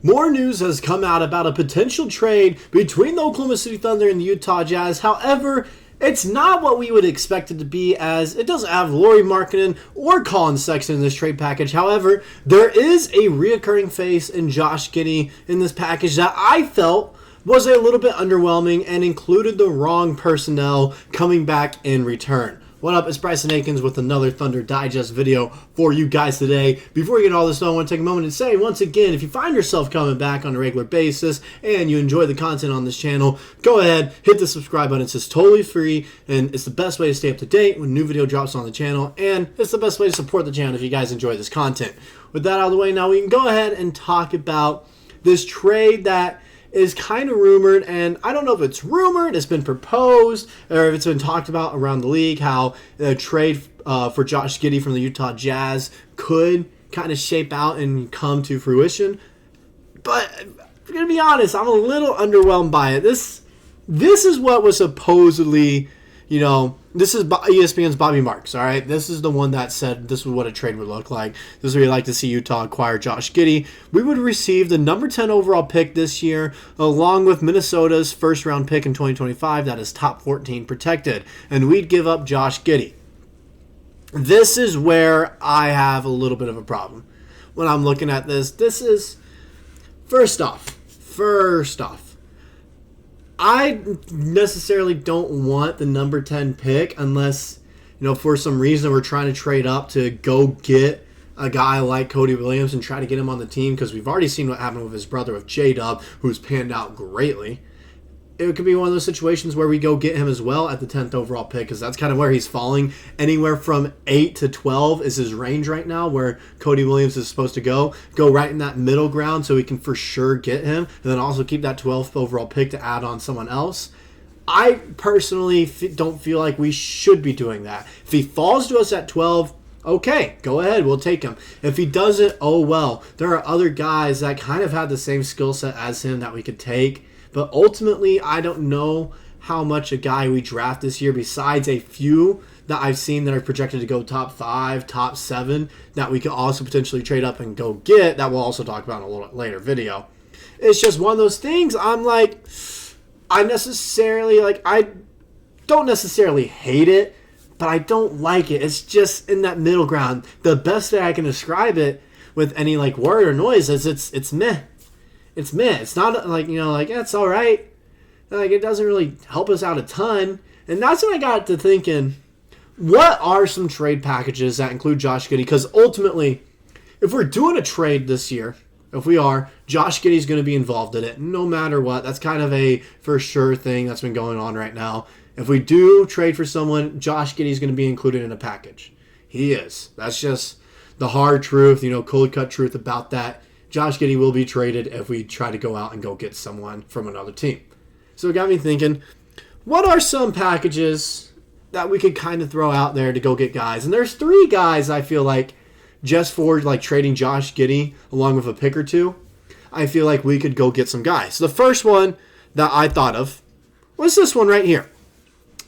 More news has come out about a potential trade between the Oklahoma City Thunder and the Utah Jazz. However, it's not what we would expect it to be, as it doesn't have Lauri Markkanen or Colin Sexton in this trade package. However, there is a reoccurring face in Josh Giddey in this package that I felt was a little bit underwhelming and included the wrong personnel coming back in return. What up, it's Bryson Akins with another Thunder Digest video for you guys today. Before we get all this done, I want to take a moment and say, once again, if you find yourself coming back on a regular basis and you enjoy the content on this channel, go ahead, hit the subscribe button. It's just totally free, and it's the best way to stay up to date when new video drops on the channel, and it's the best way to support the channel if you guys enjoy this content. With that out of the way, now we can go ahead and talk about this trade that is kind of rumored, and I don't know if it's rumored, it's been proposed, or if it's been talked about around the league, how a trade for Josh Giddey from the Utah Jazz could kind of shape out and come to fruition. But I'm going to be honest, I'm a little underwhelmed by it. This is what was supposedly, this is ESPN's Bobby Marks, all right? This is the one that said this is what a trade would look like. This is where you'd like to see Utah acquire Josh Giddey. We would receive the number 10 overall pick this year, along with Minnesota's first-round pick in 2025 that is top 14 protected. And we'd give up Josh Giddey. This is where I have a little bit of a problem when I'm looking at this. This is, first off, I necessarily don't want the number 10 pick unless, for some reason we're trying to trade up to go get a guy like Cody Williams and try to get him on the team, because we've already seen what happened with his brother, with J-Dub, who's panned out greatly. It could be one of those situations where we go get him as well at the 10th overall pick, because that's kind of where he's falling. Anywhere from 8 to 12 is his range right now, where Cody Williams is supposed to go right in that middle ground so we can for sure get him, and then also keep that 12th overall pick to add on someone else. I personally don't feel like we should be doing that. If he falls to us at 12, okay, go ahead, we'll take him. If he doesn't, oh well. There are other guys that kind of have the same skill set as him that we could take. But ultimately, I don't know how much a guy we draft this year, besides a few that I've seen that are projected to go top 5, top 7, that we could also potentially trade up and go get, that we'll also talk about in a little later video. It's just one of those things. I'm like, I don't necessarily hate it, but I don't like it. It's just in that middle ground. The best way I can describe it with any word or noise is it's meh. It's meh. It's not it's all right. It doesn't really help us out a ton. And that's when I got to thinking, what are some trade packages that include Josh Giddey? Because ultimately, if we're doing a trade this year, if we are, Josh Giddey's going to be involved in it no matter what. That's kind of a for sure thing that's been going on right now. If we do trade for someone, Josh Giddey's going to be included in a package. He is. That's just the hard truth, cold cut truth about that. Josh Giddey will be traded if we try to go out and go get someone from another team. So it got me thinking, what are some packages that we could kind of throw out there to go get guys? And there's 3 guys I feel like, just for trading Josh Giddey along with a pick or 2, I feel like we could go get some guys. So the first one that I thought of was this one right here.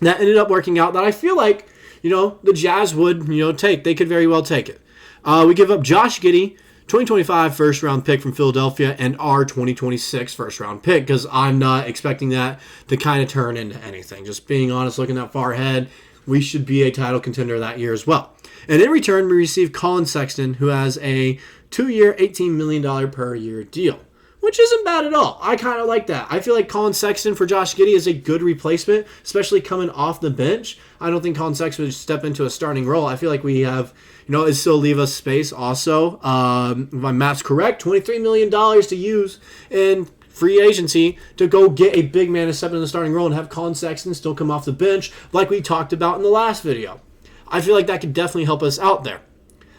That ended up working out, that I feel like, the Jazz would, take. They could very well take it. We give up Josh Giddey, 2025 first-round pick from Philadelphia, and our 2026 first-round pick, because I'm not expecting that to kind of turn into anything. Just being honest, looking that far ahead, we should be a title contender that year as well. And in return, we receive Colin Sexton, who has a 2-year, $18 million per year deal, which isn't bad at all. I kind of like that. I feel like Colin Sexton for Josh Giddey is a good replacement, especially coming off the bench. I don't think Colin Sexton would step into a starting role. I feel like we have, it still leave us space also. If my math's correct, $23 million to use in free agency to go get a big man to step in the starting role and have Colin Sexton still come off the bench like we talked about in the last video. I feel like that could definitely help us out there.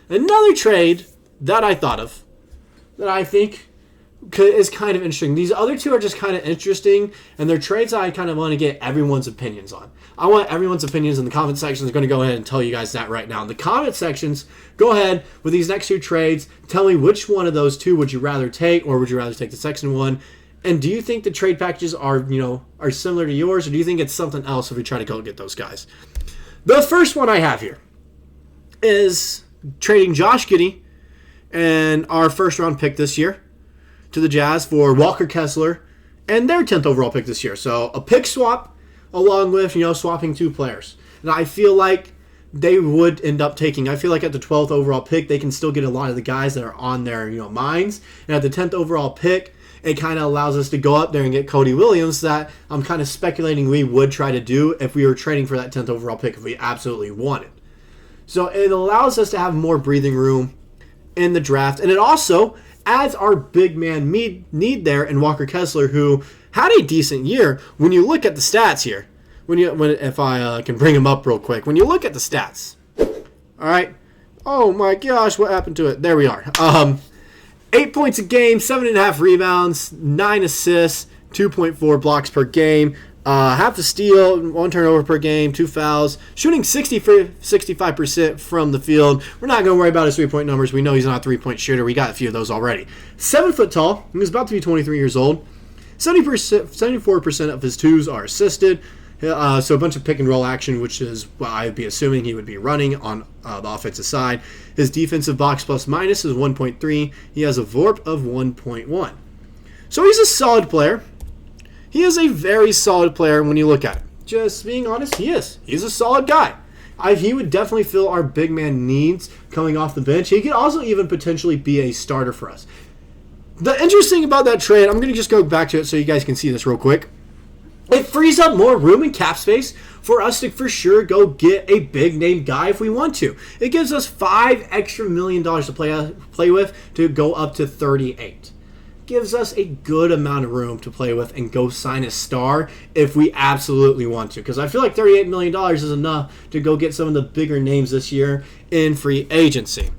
Another trade that I thought of that I think is kind of interesting. These other 2 are just kind of interesting, and they're trades that I kind of want to get everyone's opinions on. I want everyone's opinions in the comment section. I'm going to go ahead and tell you guys that right now. In the comment sections, go ahead with these next 2 trades. Tell me which one of those 2 would you rather take, or would you rather take the Sexton one? And do you think the trade packages are similar to yours, or do you think it's something else if we try to go get those guys? The first one I have here is trading Josh Giddey and our first-round pick this year to the Jazz for Walker Kessler and their 10th overall pick this year. So a pick swap along with, swapping 2 players. And I feel like they would end up taking, I feel like at the 12th overall pick, they can still get a lot of the guys that are on their, minds. And at the 10th overall pick, it kind of allows us to go up there and get Cody Williams that I'm kind of speculating we would try to do if we were trading for that 10th overall pick if we absolutely wanted. So it allows us to have more breathing room in the draft. And it also adds our big man need there in Walker Kessler, who had a decent year. When you look at the stats here, if I can bring him up real quick. When you look at the stats, all right. Oh my gosh, what happened to it? There we are. 8 points a game, 7.5 rebounds, 9 assists, 2.4 blocks per game, half a steal, 1 turnover per game, 2 fouls, shooting 65% from the field. We're not going to worry about his 3-point numbers. We know he's not a 3-point shooter. We got a few of those already. 7 foot tall. He was about to be 23 years old. 74% of his twos are assisted. So a bunch of pick and roll action, which is what I'd be assuming he would be running on the offensive side. His defensive box plus minus is 1.3. He has a VORP of 1.1. So he's a solid player. He is a very solid player when you look at it. Just being honest, he is. He's a solid guy. He would definitely fill our big man needs coming off the bench. He could also even potentially be a starter for us. The interesting about that trade, I'm going to just go back to it so you guys can see this real quick. It frees up more room and cap space for us to for sure go get a big name guy if we want to. It gives us $5 extra million to play with to go up to 38. Gives us a good amount of room to play with and go sign a star if we absolutely want to. Because I feel like $38 million is enough to go get some of the bigger names this year in free agency.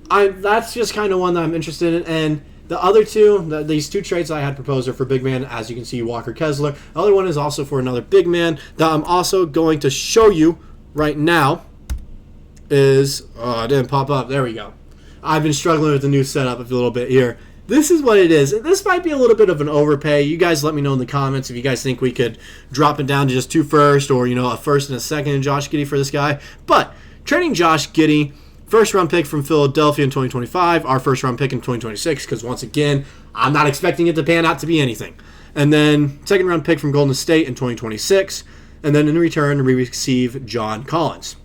That's just kind of one that I'm interested in. And the other two, these 2 trades I had proposed are for big man, as you can see, Walker Kessler. The other one is also for another big man that I'm also going to show you right now is, it didn't pop up. There we go. I've been struggling with the new setup a little bit here. This is what it is. This might be a little bit of an overpay. You guys let me know in the comments if you guys think we could drop it down to just 2 firsts or, a first and a second in Josh Giddey for this guy. But trading Josh Giddey, first-round pick from Philadelphia in 2025, our first-round pick in 2026, because once again, I'm not expecting it to pan out to be anything. And then second-round pick from Golden State in 2026, and then in return, we receive John Collins,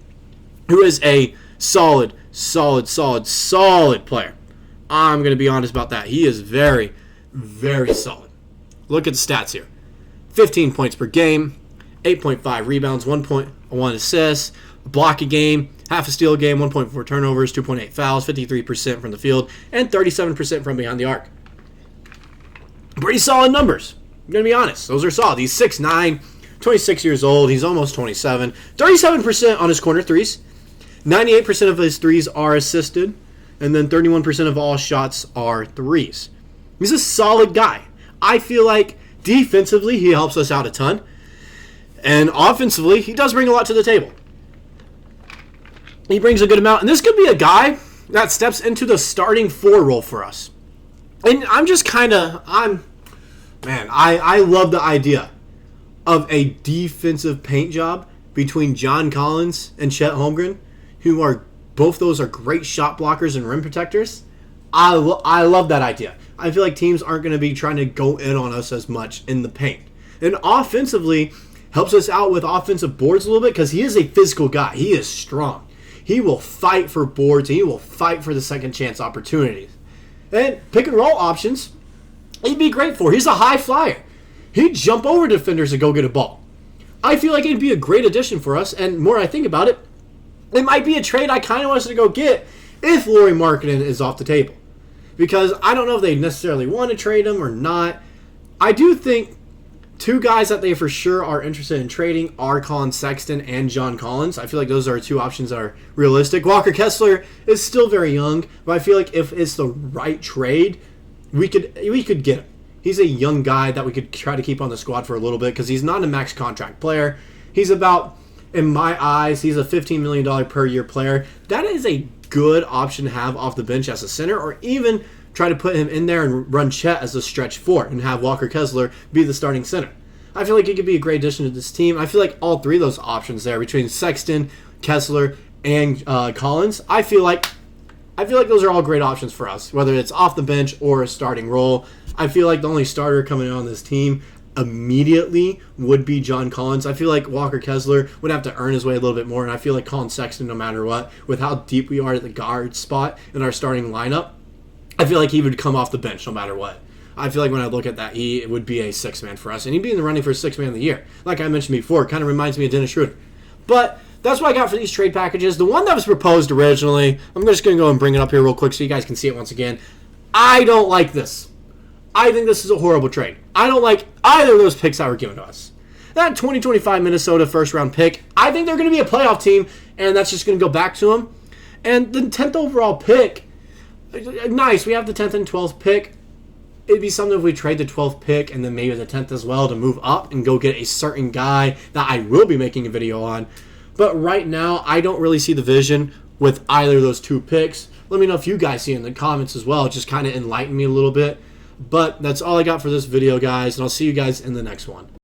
who is a solid player. I'm going to be honest about that. He is very, very solid. Look at the stats here. 15 points per game, 8.5 rebounds, 1.1 assists, a block a game, half a steal a game, 1.4 turnovers, 2.8 fouls, 53% from the field, and 37% from behind the arc. Pretty solid numbers. I'm going to be honest. Those are solid. He's 6'9", 26 years old. He's almost 27. 37% on his corner threes. 98% of his threes are assisted. And then 31% of all shots are threes. He's a solid guy. I feel like defensively he helps us out a ton. And offensively, he does bring a lot to the table. He brings a good amount. And this could be a guy that steps into the starting 4 role for us. And I'm just I love the idea of a defensive paint job between John Collins and Chet Holmgren, who are both those are great shot blockers and rim protectors. I love that idea. I feel like teams aren't going to be trying to go in on us as much in the paint. And offensively, helps us out with offensive boards a little bit because he is a physical guy. He is strong. He will fight for boards and he will fight for the second chance opportunities. And pick and roll options, he'd be great for. He's a high flyer. He'd jump over defenders to go get a ball. I feel like it'd be a great addition for us. And more I think about it, it might be a trade I kind of want us to go get if Lauri Markkanen is off the table. Because I don't know if they necessarily want to trade him or not. I do think 2 guys that they for sure are interested in trading are Colin Sexton and John Collins. I feel like those are 2 options that are realistic. Walker Kessler is still very young, but I feel like if it's the right trade, we could get him. He's a young guy that we could try to keep on the squad for a little bit because he's not a max contract player. He's about, in my eyes, he's a $15 million per year player. That is a good option to have off the bench as a center, or even try to put him in there and run Chet as a stretch 4 and have Walker Kessler be the starting center. I feel like he could be a great addition to this team. I feel like all 3 of those options there between Sexton, Kessler, and Collins, I feel like I feel like those are all great options for us, whether it's off the bench or a starting role. I feel like the only starter coming on this team immediately would be John Collins. I feel like Walker Kessler would have to earn his way a little bit more, and I feel like Colin Sexton, no matter what, with how deep we are at the guard spot in our starting lineup, I feel like he would come off the bench no matter what. I feel like when I look at that, he would be a six-man for us, and he'd be in the running for six-man of the year. Like I mentioned before, it kind of reminds me of Dennis Schroeder. But that's what I got for these trade packages. The one that was proposed originally, I'm just going to go and bring it up here real quick so you guys can see it once again. I don't like this. I think this is a horrible trade. I don't like either of those picks that were given to us. That 2025 Minnesota first-round pick, I think they're going to be a playoff team, and that's just going to go back to them. And the 10th overall pick, nice. We have the 10th and 12th pick. It'd be something if we trade the 12th pick and then maybe the 10th as well to move up and go get a certain guy that I will be making a video on. But right now, I don't really see the vision with either of those two picks. Let me know if you guys see it in the comments as well. Just kind of enlighten me a little bit. But that's all I got for this video, guys, and I'll see you guys in the next one.